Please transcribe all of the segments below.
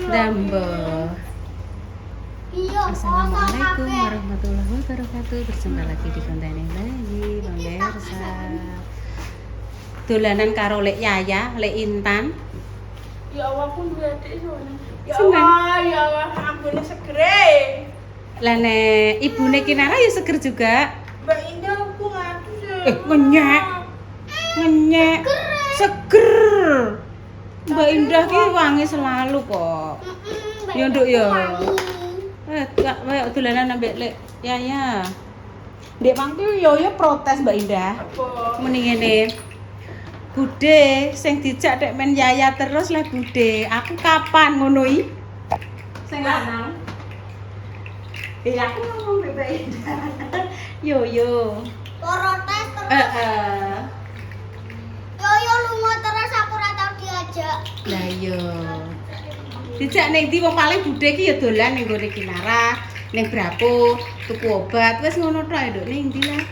Dambo. Assalamualaikum warahmatullahi wabarakatuh. Berjumpa lagi di konten yang lagi, pemirsa. Dolanan karo Lek Yaya, Lek Intan. Ya Allah pun berarti soalnya. Ya Seneng. Allah, ya Allah, ampune segere. Lah nek ibune Kinara ya seger juga. Mbak Indah aku ngatu sih. Ngenyek. Ngenyek. Seger. Mbak Indah ki wangi selalu kok. Ya nduk ya. Kayak dolanan ambek Lek Yaya. Ndek mangke yo protes Mbak Indah. Apa? Mending ngene. Bude sing dijak tek men Yaya terus lah Bude. Aku kapan ngono iki? Sing lanang. Aku ngomong Mbak Indah. Yo. Protes terus. Heeh. Yo lunga terus aku ora tau diajak. Lah yo. Dijak ning ndi wong paling Bude ki ya dolan ning gone Kinara, ning Brapo, tuku obat, wis ngono tok nduk ning ndi lah.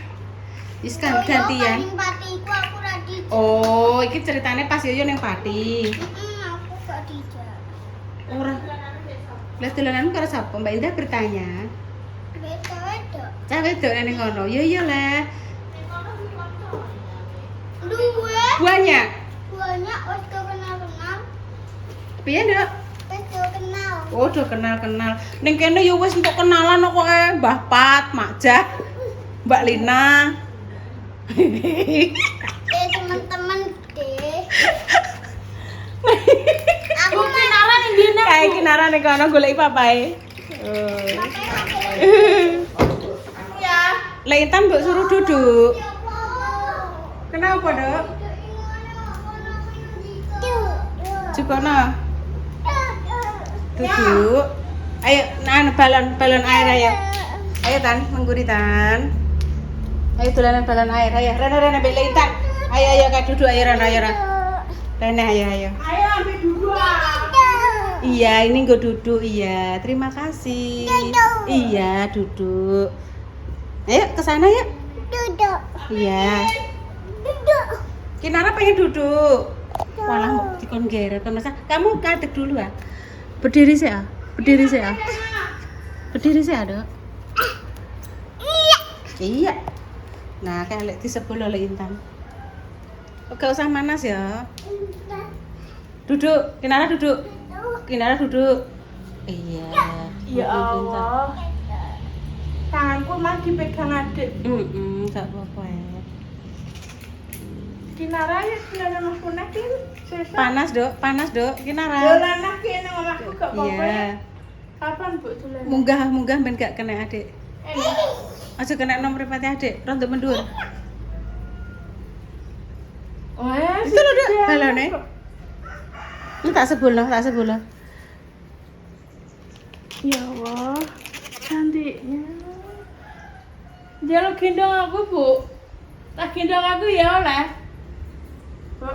Wis kan gantian. Patiku aku ora dijak. Oh, iki ceritane pas yo ning Pati. Aku gak dijak. Ora. Lah dolanan karo sapa? Mbak Indah bertanya. Wedok. Cah wedok ning ngono. Yo iya lah. Duwe. Banyak. Banyak wis kenal. Piye, Nduk? Wis kenal. Oh, udah kenal-kenal. Ning kene yo wis entuk kenalan kok Mbah Pat, Mak Jah, Mbak Lina. Teman-teman deh. Aku kenalan ning dine. Kae Kinara ning kono goleki papae. Ya. Lek Intan mbok suruh duduk. Kenapa, Dok? Jukono. Duduk. Ayo, balon air ayo. Ayo Tan, mengguri Tan. Ayo dolanan balon air, ayo. Rena mbek Lek Intan. Ayo Kak duduk ayo Rena. Rena ayo. Ayo ambil duduk. Iya, ini gue duduk. Iya, terima kasih. Iya, duduk. Ayo ke sana yuk. Duduk. Iya. Duduk. Kinara pengen duduk. Walah mau dikon geret kon masa. Kamu kadek dulu ah. Berdiri sih ah. Berdiri sih, Dok. Iya. Nah, kayak lek disebul oleh Intan. Gak usah manas ya. Duduk, Kinara duduk. Iya. Ya Allah. Tanganku mah dipegang adik. Gak apa-apa ya. Kinara ya Kinara mas punakin. Panas, Dok. Kinara. Dolan lah kene omahku gak apa-apa. Iya. Kapan Bu dolan? Munggah ben gak kena adik. Aja kena nomor pati adik, rontok mendur. Wah, Itu lho, Dok, balone. Ini tak sebul. Ya Allah, cantiknya. Dia lo gendong aku, Bu. Tak gendong aku ya oleh. Bu.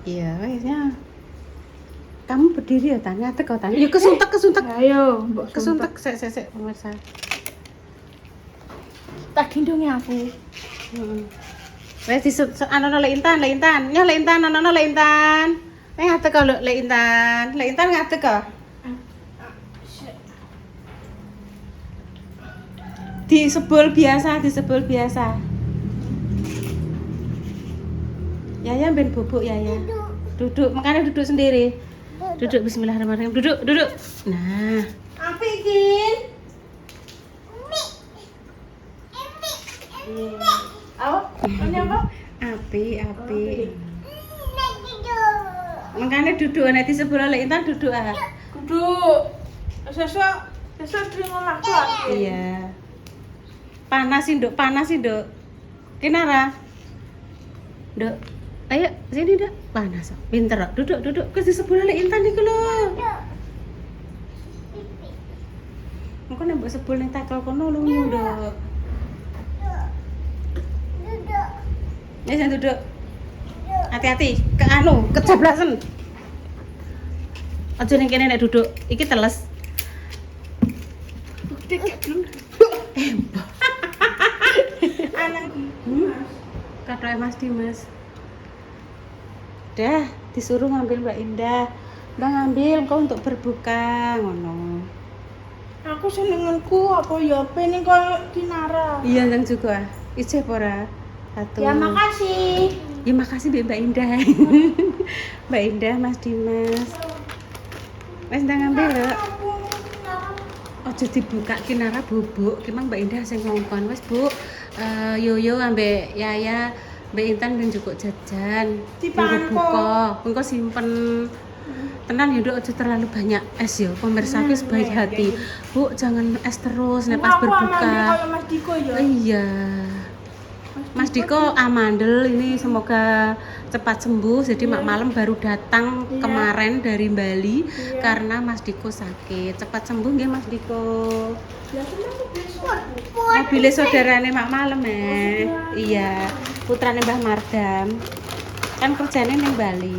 Iya, wesnya. Kamu berdiri ya, Tan. Ngadeg kok, Tan. Yuk kesuntek. Ayo, Mbok Kesuntek, sek pemirsa. Tak gendongnya aku. Wes anono Lek Intan. Nyoh Lek Intan, anono Lek Intan. Ngadeg kok Lek Intan. Lek Intan ngadeg kok. Disebul biasa. Yaya ben bubuk Yaya. Duduk, makanya duduk sendiri. Duduk bismillahirrahmanirrahim. Duduk. Nah, Apa iki? Ini apa? api. Makanya duduk nek disebul Lek Intan duduk ah. Duduk. Sesuk terima aku. Iya. Panas sih, Dok. Kinara. Dok. Ayo, sini, Dok. Panas. Pinter, Dok. Duduk. Kes disebul Lek Intan iku lho. Engko nek mbok sebul ning takel kono lunyu, Dok. Ya, jangan duduk. Hati-hati, kejablasan. Aja ning kene nek duduk. Iki teles. Anak. Katoke Mas Dimas. Dah. Disuruh ngambil Mbak Indah. Mbak ngambil kau untuk berbuka ngono. Aku senenganku apa ya pengen koyo Kinara. Iya nang juga. Ijeh ora. Satu. Ya makasih. Ya makasih Mbak Indah. Mbak Indah, Mas Dimas. Wes ndang ngambil lho. Ojo dibuka Kinara bubuk. Ki mang Mbak Indah sing ngongkon. Wes Bu. Yoyo ambek Yaya, Mbak Intan ben cukup jajan. Dipangan Buka. Engko simpen. Tenan ya Dok, aja terlalu banyak es ya. Pemirsa wis baik hati. Bu, jangan es terus nek pas berbuka. Aku Mas Diko ya. Iya. Mas Diko amandel ini semoga cepat sembuh. Jadi mak malam baru datang kemarin dari Bali karena Mas Diko sakit. Cepat sembuh nggih Mas Diko. Ya kenapa besok? Mobilnya saudarane mak malam Iya, putrane Mbah Mardam. Kan kerjane ning Bali.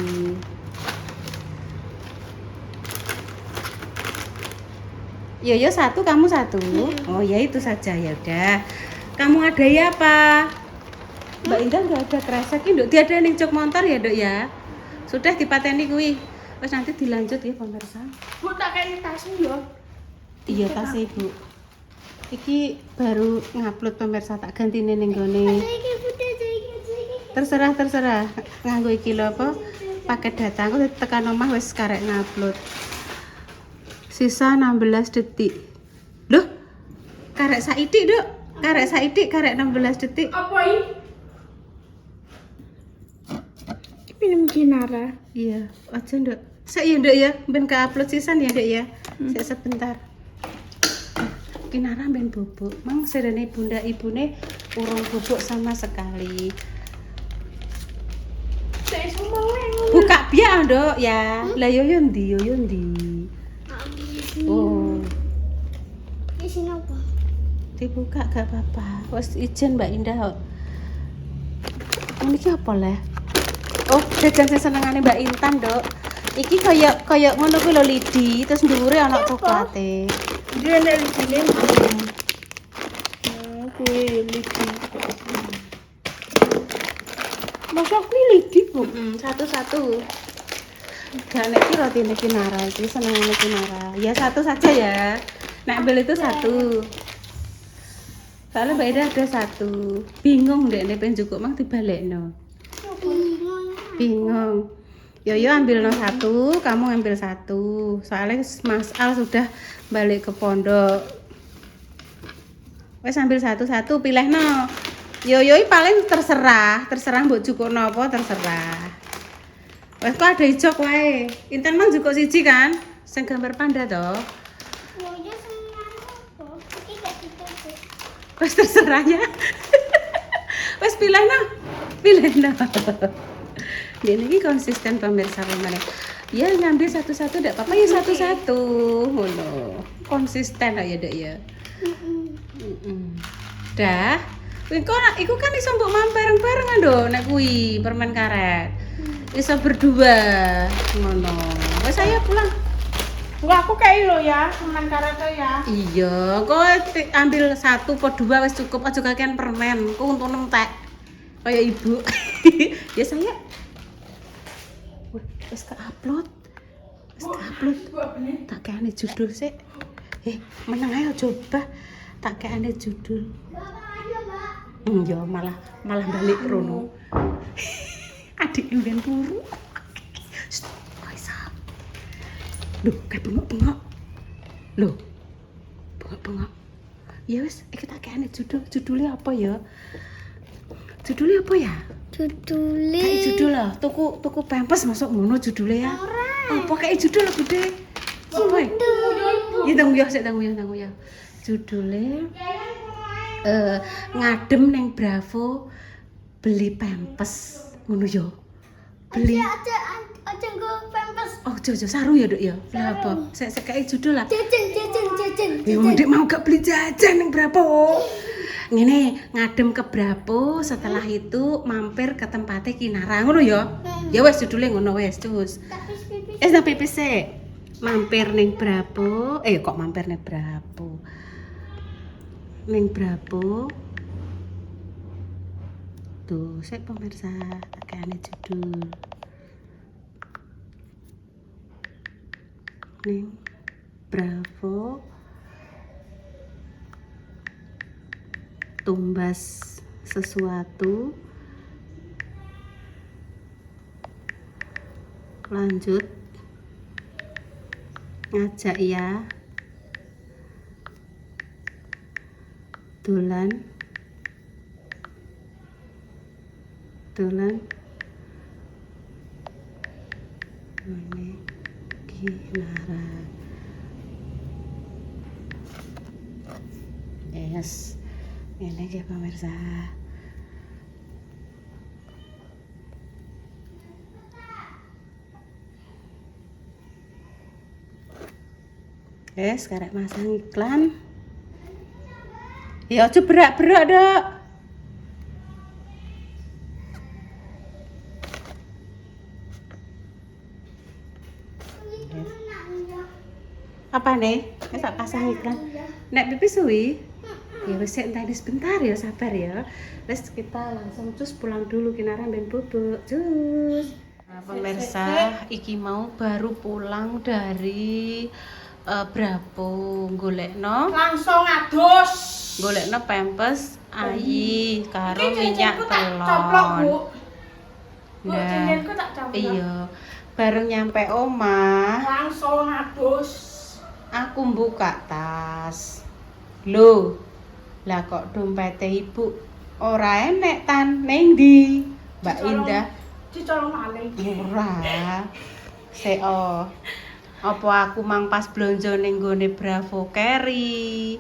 Yoyo satu, kamu satu. Oh ya itu saja ya udah. Kamu ada ya apa? Mbak Indah nggak ada kerasa ki, Dok. Dia ada ning jok motor ya, Dok ya. Sudah dipateni kuwi. Terus nanti dilanjut ya pemirsa. Bu tak kayak tasnya ya. Iya tas Ibu. Iki baru ngupload pemirsa tak ganti ning gone. Terserah nganggo iki lho apa? Paket data aku tekan omah wis karek ngupload. Sisa 16 detik. Loh, karek saidik Dok. Karek saidik, karek 16 detik. Apa ini? Minum Kinara. Iya, aja Dok. Saya ya Dok ya, ben ke upload sisan ya Dok ya. Saya sebentar. Kinara ben bubuk. Mang serene bunda ibune urung bubuk sama sekali. Saya semua yang Buka biak Dok ya. Lah yoyo ndi? Oh, Di sini apa? dibuka gak apa-apa. Wes izin Mbak Indah kok. Ini ki apa le? Oh, jajan sing senengane Mbak Intan, Dok. Iki kaya ngono kuwi lho lidi, terus dhuwure ana coklate. dia dari sini. Oke, lidi. Masa aku lidi bu? Satu-satu. Gak nek ki rotine Kinara iki senengane Kinara. Ya satu saja ya. Nek ambil itu satu. Soalnya Mbak Indah ada satu. Bingung deh nek pengen cukup mang dibalekno. Bingung. Yoyo ambil no satu, kamu ambil satu. Soalnya Mas Al sudah balik ke pondok. Wes ambil satu-satu, pilih no. Yoyo paling terserah mbok cukup no apa terserah. Wes kok ada ijok wae. Intan mang cukup siji kan? Sing gambar panda toh. Wes terserah ya. Wes pilih no. Dia ini konsisten pemirsa pemirsa. Ya ngambil satu-satu tidak apa-apa ya satu-satu. Ngono. Konsisten aja Dek ya. Dah. Iku kan iso mbok main bareng-barengan do nek kuwi permen karet. Iso berdua. Ngono. Wes saya pulang. Enggak aku kayak lo ya, teman karate ya. Iya, kok ambil satu po dua wes cukup aja kakean permen. Kok untuk entek. Kayak ibu. Ya saya wis ke-upload. Tak kene judul sik. Meneng ayo coba. Tak kene judul. Ya malah balik rono. Adik mben turu. Kaisa. Loh, kayak bengok-bengok. Loh. Bengok-bengok. Ya wis, iki tak kene judulnya apa ya? Judulnya apa ya? Kayak judul lah, tuku pampers masuk ngono judulnya ya. Apa kayak judul lah gede? Apa ya? Ya tanggung ya. Judulnya ngadem neng Bravo beli pampers ngono ya. Beli. Aja gue pampers. Oh, jojo saru ya, Dok ya. Lah apa? Saya kayak judul lah. Jajan. Ya Dek mau gak beli jajan neng Bravo. Ngene ngadem ke Bravo, setelah itu mampir ke tempatnya Kinara ngono ya. Ya wes judulnya ngono wes terus. Tapi pipis sik. Mampir ning Bravo. Kok mampir ning Bravo? Ning Bravo. Tuh, sik pemirsa, kayane judul. ning Bravo tumbas sesuatu, lanjut ngajak ya dolan ngene Kinara. Yes, ini ya pemirsa. Sekarang masang iklan. Ya aja berak-berak dok. Apa nih? Tak pasang iklan. Nek pipi suwi. Ya wis tadi sebentar ya, sabar ya. Terus kita langsung cus pulang dulu Kinara ben bubuk. Cus. Nah, pemirsa, iki mau baru pulang dari Bravo golekno Langsung adus. Golekno pempes ayi karo minyak Coplok, Bu. telon. Bu, cincinku tak coplok. Iya, bareng nyampe omah Langsung adus. aku buka tas. Loh, lah kok dompete ibu ora enek tan ning ndi? Mbak Indah. Dicolong maling. Ora. Seo. Apa aku mang pas blonjo ning gone Bravo Carry?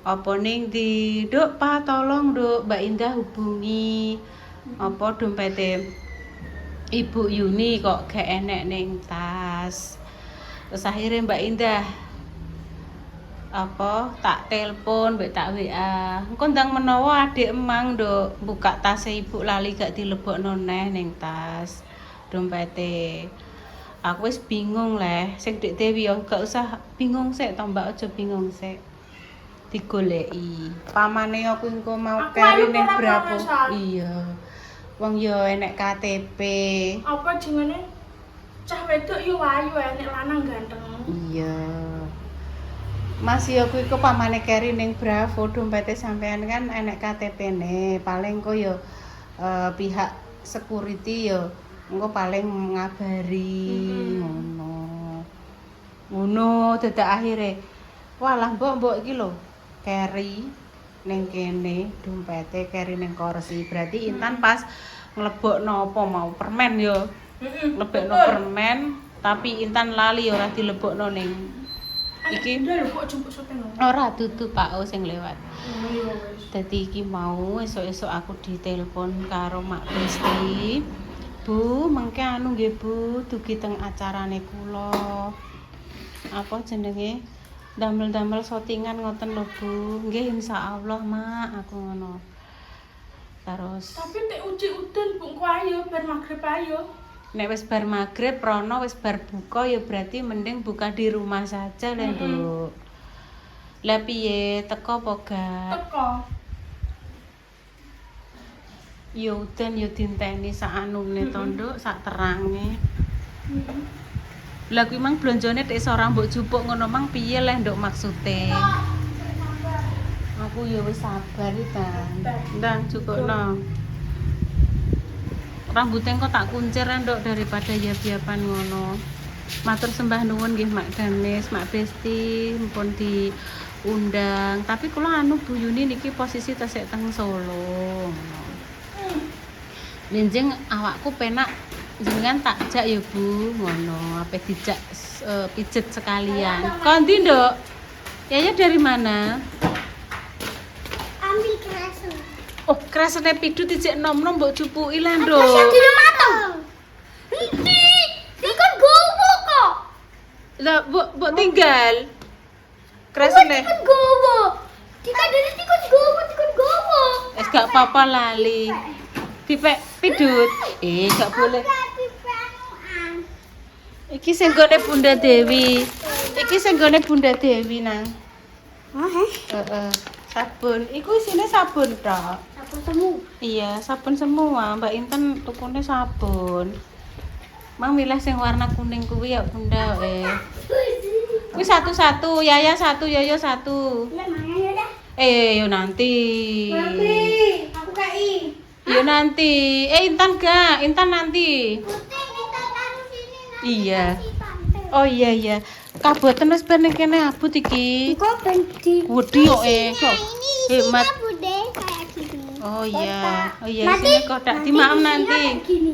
Apa ning ndi? Duk, Pa, tolong, Duk, Mbak Indah hubungi. Apa dompete Ibu Yuni kok gak enek ning tas. Terus akhirnya Mbak Indah apa tak telepon mbek tak WA. Engko ndang menawa adik emang nduk buka tas ibu lali gak dilebokno neh ning tas dompete. Aku wis bingung leh, sing Dik Dewi yo gak usah bingung sik to Mbak, aja bingung sik. Digoleki. Pamane aku engko mau keri ning Bravo. Iya. Wong yo enek KTP. Apa jenenge? Cah wedok yo ayu enek lanang ganteng. Iya. Mas yo kuwi kok pamane keri ning Bravo dompete sampean kan enek KTP-ne. Paling kok yo pihak security yo engko paling ngabari ngono dadak akhire walah mbok iki lho keri ning kene dompete keri ning kursi berarti Intan pas nglebokno apa mau permen yo lebokno permen tapi Intan lali ora dilebokno ning iki lho kok jemput sopeng ora dudu Pak O sing lewat. Dadi iki mau esuk-esuk aku ditelepon karo Mak Besti. Bu, mengke anu nggih Bu, dugi teng acarane kula. Apa jenenge? Damel-damel shootingan ngoten lho Bu. Nggih insyaallah Mak, aku ngono. Terus tapi nek uji udan Bu kok ayo bar magrib ayo. Nek wis bar magrib rono wis bar buka ya berarti mending buka di rumah saja lho, Nduk. Lah piye teko apa gak? Teko. Ya udan ya dinteni sak anune to, Nduk, sak terange. Lah kuwi mang blonjone tek ora mbok jupuk ngono mang piye leh Nduk maksude? Aku ya wis sabar ta. Ndang cukupno. Rambutnya kok tak kuncir Nduk daripada yab-yaban ngono. Matur sembah nuwun nggih Mak Danis, Mak Besti mumpun diundang. Tapi kula anu Bu Yuni niki posisi tasik teng Solo. Linjing awakku penak jenengan tak jak ya Bu ngono, ape dijak pijet sekalian. Kondi Nduk? Yaya dari mana? Ambil kerasa. Oh, kerasane pidut dijek nom-nom mbok jupuki lah Nduk. Saya tidak matang. Ini kan gowo kok. Lah, mbok tinggal. Kerasane. Kan gowo. Tikan dari tikan gowo. Gak apa-apa lali. Dipek pidut. Gak boleh. Iki sing gone Bunda Dewi. Iki sing gone Bunda Dewi nang. Heeh. Sabun. Iku isine sabun tok. Sabun semu. Iya, sabun semua. Mbak Intan tukune sabun. Mang milih sing warna kuning kuwi ya Bunda. Wis satu-satu, Yaya satu, Yoyo satu. Lah mana ya dah? Yo nanti. Nanti aku kai. Yo nanti. Intan gak? Intan nanti. Putih kita taruh sini nanti. Iya. Si tante. Oh iya. Kaboten wis ben kene abut iki. Kok benci? Wedi kok kok. Ini Hemat. isinya bude kayak gini. Oh iya. Oh iya Nanti- sini kotak di maaf nanti. Gini.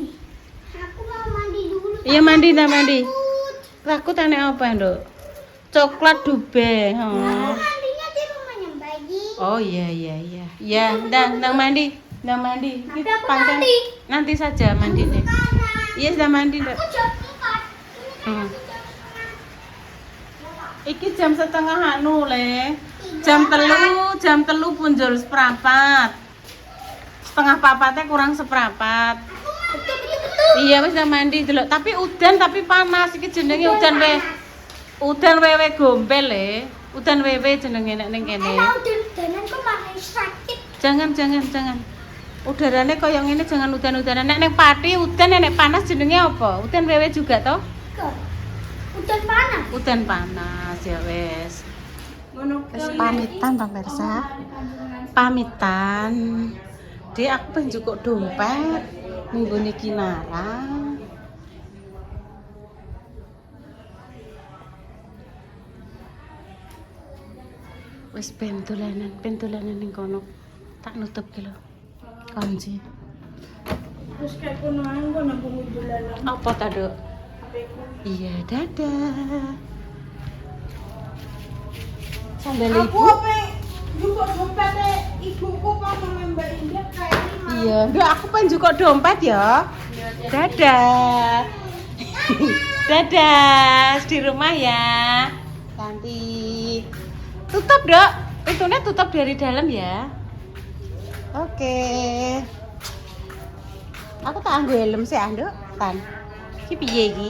Aku mau mandi dulu. Iya mandi dah mandi. Takut. Takut aneh apa, Nduk? Coklat dube. Aku Oh. mandinya di rumahnya bayi. Oh iya. Ya, ndang mandi. Ndang mandi. Nanti Ini aku pancen- mandi. Nanti saja mandi deh. Karena Iya, sudah mandi, Nduk. aku jam 4. Hmm. Iki jam setengah anu le. Jam telu punjul seprapat. Setengah papatnya kurang seprapat. Betul. Iya wis udah mandi delok. Tapi udan tapi panas iki jenenge udan wewe gombel le. Udan wewe jenenge nek ning kene. Udan-udanan kok malah sakit. Jangan. Udarane koyo ngene jangan udan-udanan. Nek ning pati udan nek panas jenenge apa? Udan wewe juga toh? Kok? Udan panas. Udan panas ya wes. Ngono Wes pamitan pemirsa. Pamitan. Dek aku pengen cukup dompet nggone Kinara. Wes pentolanan ning kono. Tak nutup ki lho. Kunci. Terus kayak kono ae kok nang pengudulalan. Apa ta, Dok? HP-ku. Iya, dadah. Sandal Aku ibu. apa juga dompetnya ibuku pas sama Mbak Indah kayak ini. Iya, Nduk, aku pengen juga dompet ya. Dadah. Dadah, di rumah ya. Cantik. Tutup, Dok. Pintunya tutup dari dalam ya. Oke. Aku tak anggo helm sih, Nduk. Tan. Ki piye iki?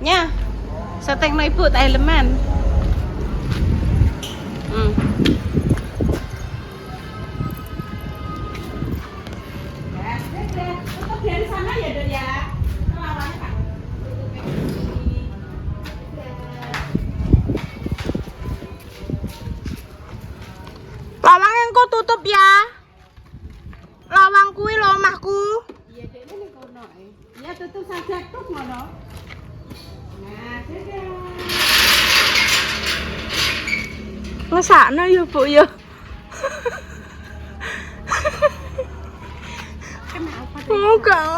Nya. Setengno ibu tak helman. Tutup dari sana ya, Dok ya. Lawannya Pak. Lawang yang kau tutup ya. Lawang kuwi lho omahku. Iya, Dek, ini kono. Ya tutup saja tuh ngono. Nah, dadah. Ngesakno ya, Bu ya. Kenapa?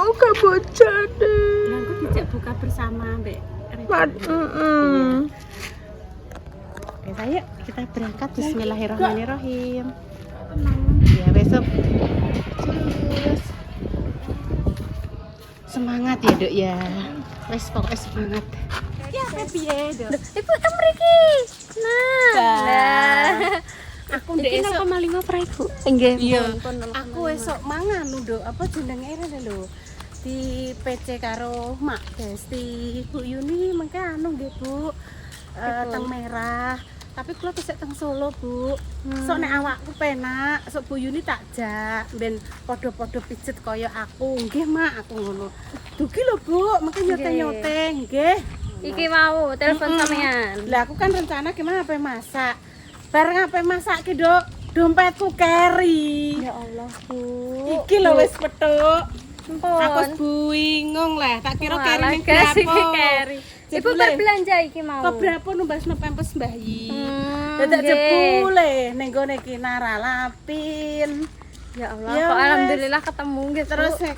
Oke bocah deh. Aku dijak buka bersama, Mbak. Oke, ayo kita berangkat. Bismillahirrahmanirrahim. Ya, besok. Cus. Semangat ya, Dok ya. Wes pokoknya semangat. Ya, piye, Dok? Ibu teng mriki. Nah. Aku ndek esuk maling opera Ibu. Nggih. iya. Aku esuk mangan lho, apa jenenge rene lho. Di PC karo Mak Besti. Bu Yuni mengke anu nggih, Bu. Teng Merah. Tapi kula pesek teng Solo, Bu. Sok nek awakku penak, sok Bu Yuni tak jak ben padha-padha pijet kaya aku. Nggih, Mak, aku ngono. Dugi lho, Bu, mengke nyote-nyote, nggih. Iki mau telepon sampean. Lah aku kan rencana gimana apa masak. Bareng apa masak ki, Dok? Dompetku carry. Ya Allah, Bu. Iki lho wis petuk. Ampun. Aku wis bingung lah, tak kira Walah, carry ning gas iki berapa. carry. Ibu Jebule, berbelanja iki mau. kok berapa numbasno pempes bayi. Dadak nggih. jebule ning gone Kinara lapin. Ya Allah, Ya kok wes. alhamdulillah ketemu nggih, Terus Bu.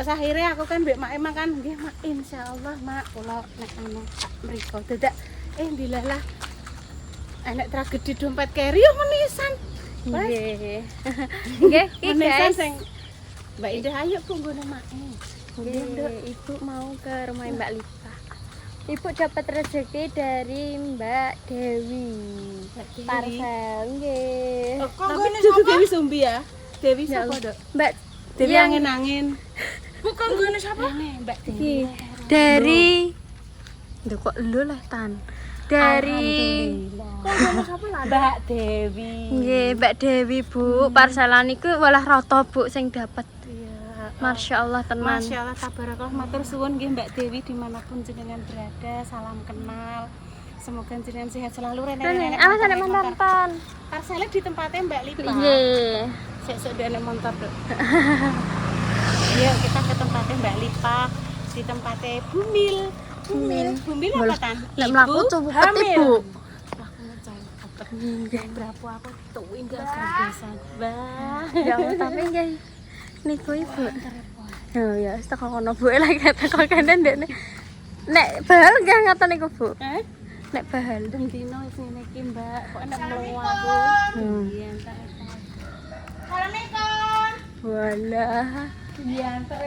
akhirnya aku kan mbek Mak emang kan nggih Mak insyaallah Mak kula nek anu tak mriko dadak dilalah enek tragedi dompet carry yo menisan. Nggih. Nggih, iki Menisan guys. sing Mbak Indah ayo ku nggono Mak. Nggih, Ibu mau ke rumah Mbak Lita. Ibu dapat rezeki dari Mbak Dewi. Dewi. Parcel, nggih. Kok Tapi gone dudu sapa? Dewi Sumbi ya. Dewi Ya sapa, Allah. Dok? Mbak Dewi yang angin-angin. Bukan gone sapa? Mbak Dewi. iki dari Duh kok lu lah Tan. Dari Kok gone sapa lah? Mbak Dewi. nggih, Mbak Dewi, Bu. Parcelan iku walah rata, Bu, sing dapat. Iya. Masya Allah tenan. Masya Allah, tabarakallah, matur suwun nggih Mbak Dewi dimanapun jenengan berada, salam kenal. Semoga jenengan sehat selalu. Rene, awas ada mantan. Parselnya di tempatnya Mbak Lipa. Iya. Sek ada motor dok. Yuk kita ke tempatnya Mbak Lipa, di tempatnya Bumil. Bumil apa tan? Lek mlaku coba Ibu. Aku ngecek. Berapa aku tuh enggak kerja bah. Ya tapi nggih niku Ibu. Oh ya, wis teko kono Bu lagi teko kene ndekne. Nek bahal nggih ngoten niku Bu. Nek bahal Deng dino wis ngene iki Mbak, kok enak melu aku. Iya, entar. Assalamualaikum. walah. Iya, entar